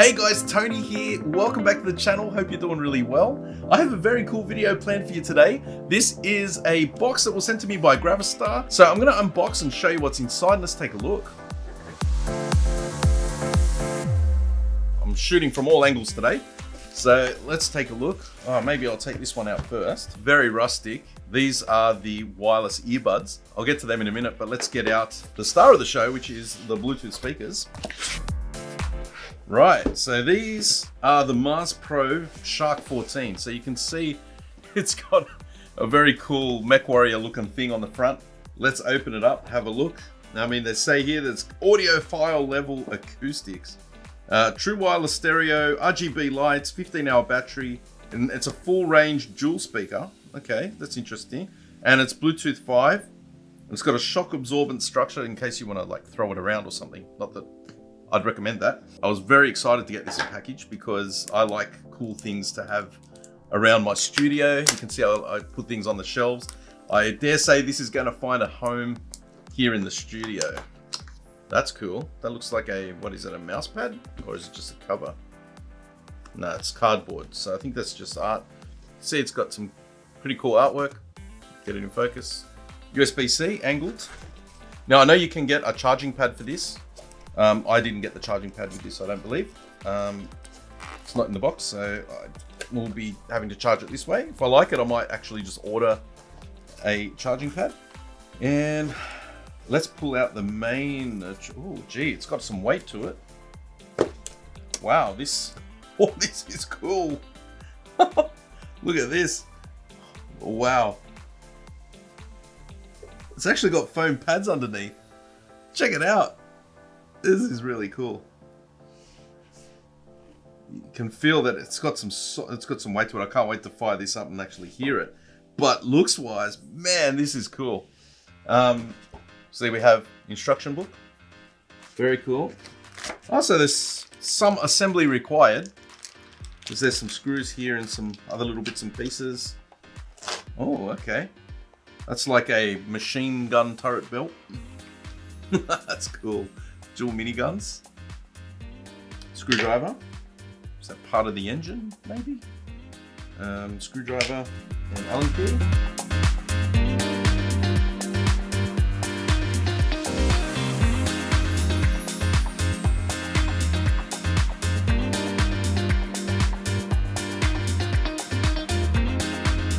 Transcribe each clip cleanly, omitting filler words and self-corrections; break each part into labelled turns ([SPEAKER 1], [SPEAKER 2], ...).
[SPEAKER 1] Hey guys, Tony here. Welcome back to the channel. Hope you're doing really well. I have a very cool video planned for you today. This is a box that was sent to me by Gravistar. So I'm going to unbox and show you what's inside. Let's take a look. I'm shooting from all angles today. So let's take a look. Oh, maybe I'll take this one out first. Very rustic. These are the wireless earbuds. I'll get to them in a minute, but let's get out the star of the show, which is the Bluetooth speakers. Right, so these are the Mars Pro Shark 14. So you can see it's got a very cool MechWarrior looking thing on the front. Let's open it up, have a look. I mean, they say here there's audiophile level acoustics. True wireless stereo, RGB lights, 15-hour battery, and it's a full range dual speaker. Okay, that's interesting. And it's Bluetooth 5. It's got a shock absorbent structure in case you want to like throw it around or something. Not that I'd recommend that. I was very excited to get this in package because I like cool things to have around my studio. You can see I put things on the shelves. I dare say this is going to find a home here in the studio. That's cool. That looks like a, what is it, a mouse pad? Or is it just a cover? No, it's cardboard. So I think that's just art. See, it's got some pretty cool artwork. Get it in focus. USB-C, angled. Now I know you can get a charging pad for this. I didn't get the charging pad with this, I don't believe. It's not in the box, so I will be having to charge it this way. If I like it, I might actually just order a charging pad. And let's pull out the main. Oh, gee, it's got some weight to it. Wow, this is cool. Look at this. Wow. It's actually got foam pads underneath. Check it out. This is really cool. You can feel that it's got some weight to it. I can't wait to fire this up and actually hear it. But looks wise, man, this is cool. See, we have instruction book. Very cool. Also, there's some assembly required because there's some screws here and some other little bits and pieces. Oh, okay. That's like a machine gun turret belt. That's cool. Dual miniguns. Screwdriver. Is that part of the engine, maybe? Screwdriver and Allen key.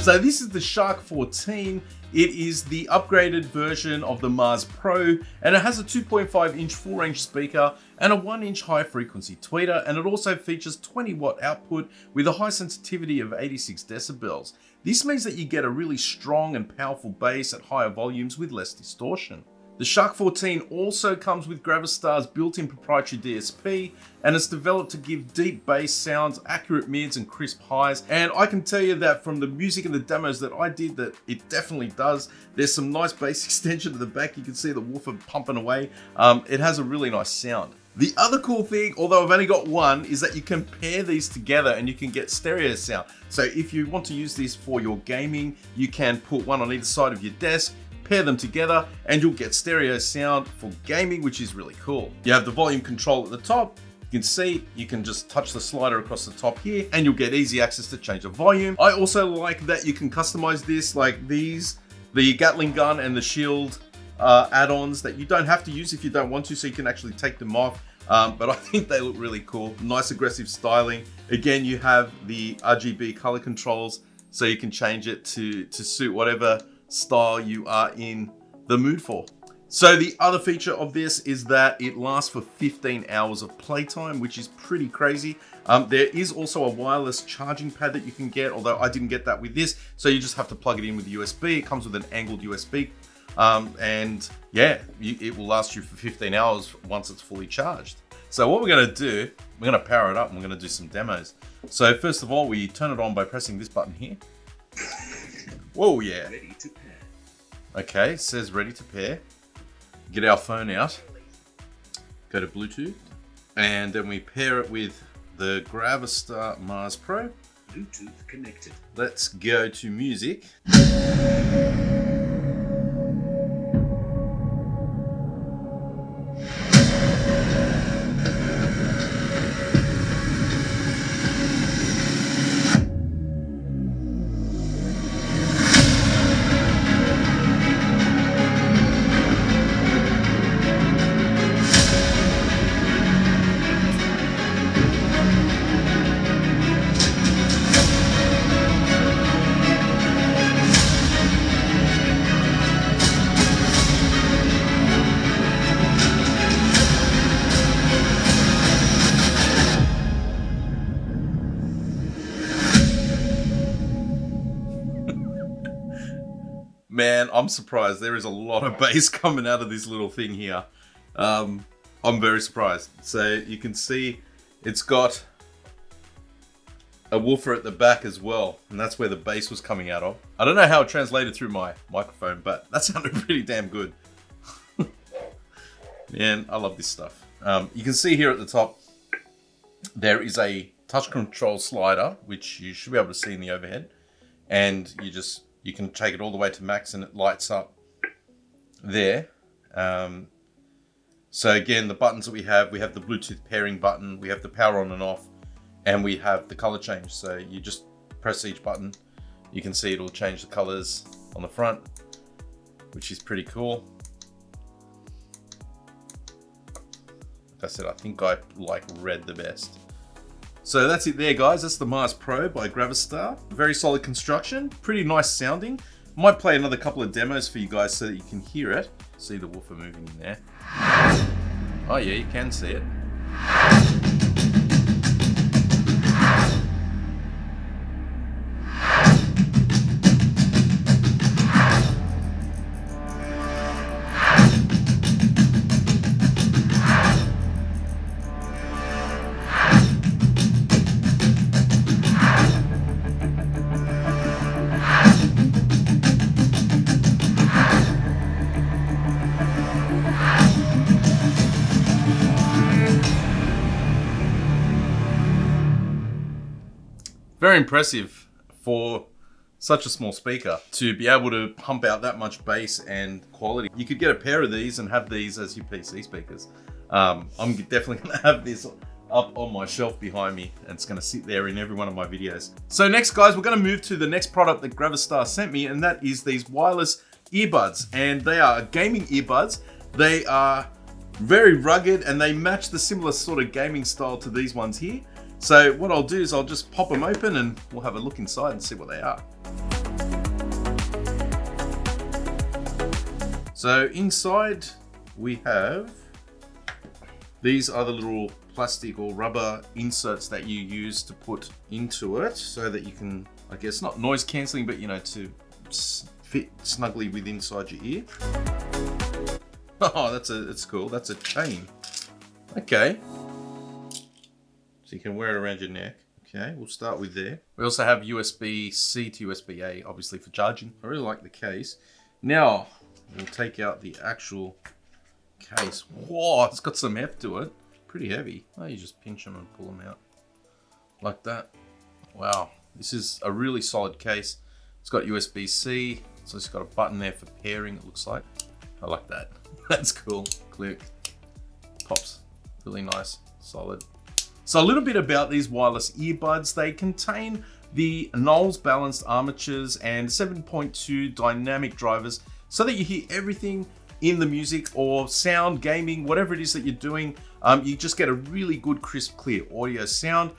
[SPEAKER 1] So this is the Shark 14. It is the upgraded version of the Mars Pro, and it has a 2.5-inch full-range speaker and a 1-inch high-frequency tweeter, and it also features 20-watt output with a high sensitivity of 86 decibels. This means that you get a really strong and powerful bass at higher volumes with less distortion. The Shark 14 also comes with Gravistar's built-in proprietary DSP, and it's developed to give deep bass sounds, accurate mids and crisp highs. And I can tell you that from the music and the demos that I did, that it definitely does. There's some nice bass extension to the back. You can see the woofer pumping away. It has a really nice sound. The other cool thing, although I've only got one, is that you can pair these together and you can get stereo sound. So if you want to use this for your gaming, you can put one on either side of your desk, pair them together, and you'll get stereo sound for gaming, which is really cool. You have the volume control at the top. You can see, you can just touch the slider across the top here, and you'll get easy access to change the volume. I also like that you can customize this, like these, the Gatling gun and the shield add-ons that you don't have to use if you don't want to, so you can actually take them off. But I think they look really cool. Nice aggressive styling. Again, you have the RGB color controls, so you can change it to suit whatever style you are in the mood for. So the other feature of this is that it lasts for 15 hours of playtime, which is pretty crazy. There is also a wireless charging pad that you can get, although I didn't get that with this. So you just have to plug it in with USB. It comes with an angled USB. And yeah, it will last you for 15 hours once it's fully charged. So what we're gonna do, we're gonna power it up and we're gonna do some demos. So first of all, we turn it on by pressing this button here. Whoa, yeah.
[SPEAKER 2] Ready to pair.
[SPEAKER 1] Okay, it says ready to pair. Get our phone out, go to Bluetooth, and then we pair it with the Gravistar Mars Pro.
[SPEAKER 2] Bluetooth connected.
[SPEAKER 1] Let's go to music. Man, I'm surprised. There is a lot of bass coming out of this little thing here. I'm very surprised. So you can see it's got a woofer at the back as well, and that's where the bass was coming out of. I don't know how it translated through my microphone, but that sounded pretty damn good. Man, I love this stuff. You can see here at the top, there is a touch control slider, which you should be able to see in the overhead. And you can take it all the way to max and it lights up there. So again, the buttons that we have the Bluetooth pairing button, we have the power on and off, and we have the color change. So you just press each button. You can see it'll change the colors on the front, which is pretty cool. Like I said, I think I like red the best. So that's it there, guys. That's the Mars Pro by Gravistar. Very solid construction, pretty nice sounding. Might play another couple of demos for you guys so that you can hear it. See the woofer moving in there. Oh yeah, you can see it. Very impressive for such a small speaker to be able to pump out that much bass and quality. You could get a pair of these and have these as your PC speakers. I'm definitely gonna have this up on my shelf behind me, and it's gonna sit there in every one of my videos. So next, guys, we're gonna move to the next product that Gravistar sent me, and that is these wireless earbuds. And they are gaming earbuds. They are very rugged and they match the similar sort of gaming style to these ones here. So what I'll do is I'll just pop them open and we'll have a look inside and see what they are. So inside we have, these are the little plastic or rubber inserts that you use to put into it so that you can, I guess, not noise cancelling, but you know, to fit snugly with inside your ear. Oh, that's cool. That's a chain. Okay. So you can wear it around your neck. Okay, we'll start with there. We also have USB-C to USB-A, obviously for charging. I really like the case. Now, we'll take out the actual case. Whoa, it's got some heft to it. Pretty heavy. Oh, you just pinch them and pull them out like that. Wow, this is a really solid case. It's got USB-C, so it's got a button there for pairing, it looks like. I like that. That's cool. Click. Pops. Really nice. Solid. So a little bit about these wireless earbuds. They contain the Knowles balanced armatures and 7.2 dynamic drivers so that you hear everything in the music or sound, gaming, whatever it is that you're doing. You just get a really good, crisp, clear audio sound.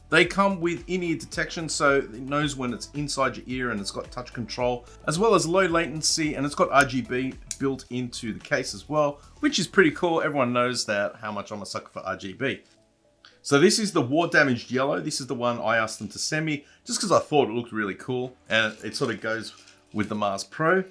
[SPEAKER 1] They come with in-ear detection, so it knows when it's inside your ear, and it's got touch control, as well as low latency, and it's got RGB built into the case as well, which is pretty cool. Everyone knows that how much I'm a sucker for RGB. So this is the war damaged yellow. This is the one I asked them to send me just because I thought it looked really cool, and it sort of goes with the Mars Pro.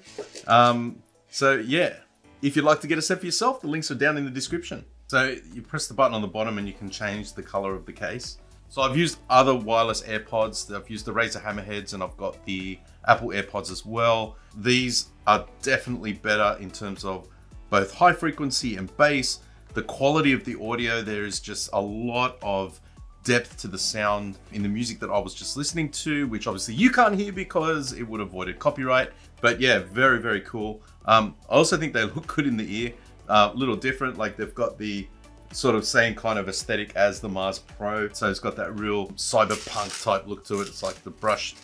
[SPEAKER 1] So yeah, if you'd like to get a set for yourself, the links are down in the description. So you press the button on the bottom and you can change the color of the case. So I've used other wireless AirPods. I've used the Razer Hammerheads and I've got the Apple AirPods as well. These are definitely better in terms of both high frequency and bass. The quality of the audio, there is just a lot of depth to the sound in the music that I was just listening to, which obviously you can't hear because it would have avoided copyright. But yeah, very, very cool. I also think they look good in the ear. A little different, like they've got the sort of same kind of aesthetic as the Mars Pro. So it's got that real cyberpunk type look to it. It's like the brushed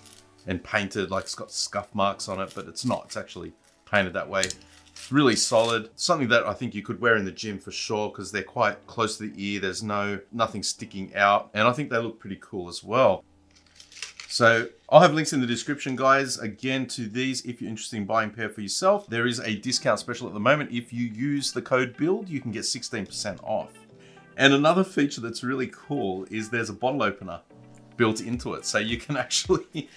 [SPEAKER 1] and painted, like it's got scuff marks on it, but it's not. It's actually painted that way. Really solid. Something that I think you could wear in the gym for sure because they're quite close to the ear. There's nothing sticking out. And I think they look pretty cool as well. So I'll have links in the description, guys, again, to these if you're interested in buying a pair for yourself. There is a discount special at the moment. If you use the code BUILD, you can get 16% off. And another feature that's really cool is there's a bottle opener built into it. So you can actually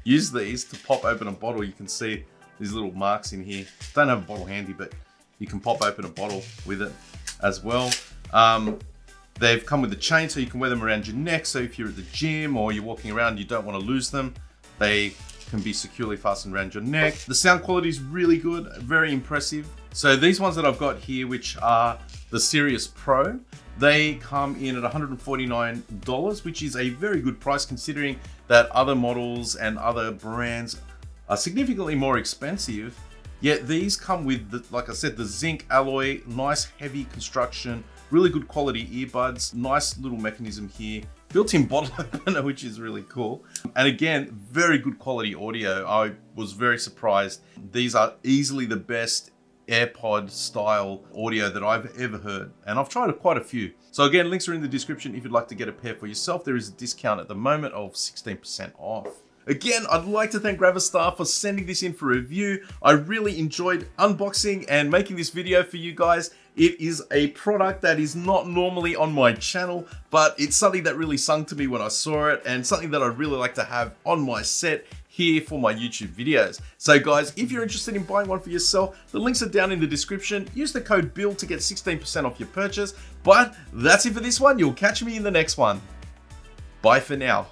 [SPEAKER 1] use these to pop open a bottle. You can see these little marks in here. Don't have a bottle handy, but you can pop open a bottle with it as well. They've come with a chain so you can wear them around your neck. So if you're at the gym or you're walking around, you don't want to lose them. They can be securely fastened around your neck. The sound quality is really good, very impressive. So these ones that I've got here, which are the Sirius Pro, they come in at $149, which is a very good price considering that other models and other brands are significantly more expensive. Yet these come with, like I said, the zinc alloy, nice heavy construction, really good quality earbuds, nice little mechanism here, built-in bottle opener, which is really cool. And again, very good quality audio. I was very surprised. These are easily the best AirPod style audio that I've ever heard. And I've tried quite a few. So again, links are in the description if you'd like to get a pair for yourself. There is a discount at the moment of 16% off. Again, I'd like to thank Gravistar for sending this in for review. I really enjoyed unboxing and making this video for you guys. It is a product that is not normally on my channel, but it's something that really sung to me when I saw it and something that I'd really like to have on my set here for my YouTube videos. So guys, if you're interested in buying one for yourself, the links are down in the description. Use the code BILL to get 16% off your purchase. But that's it for this one. You'll catch me in the next one. Bye for now.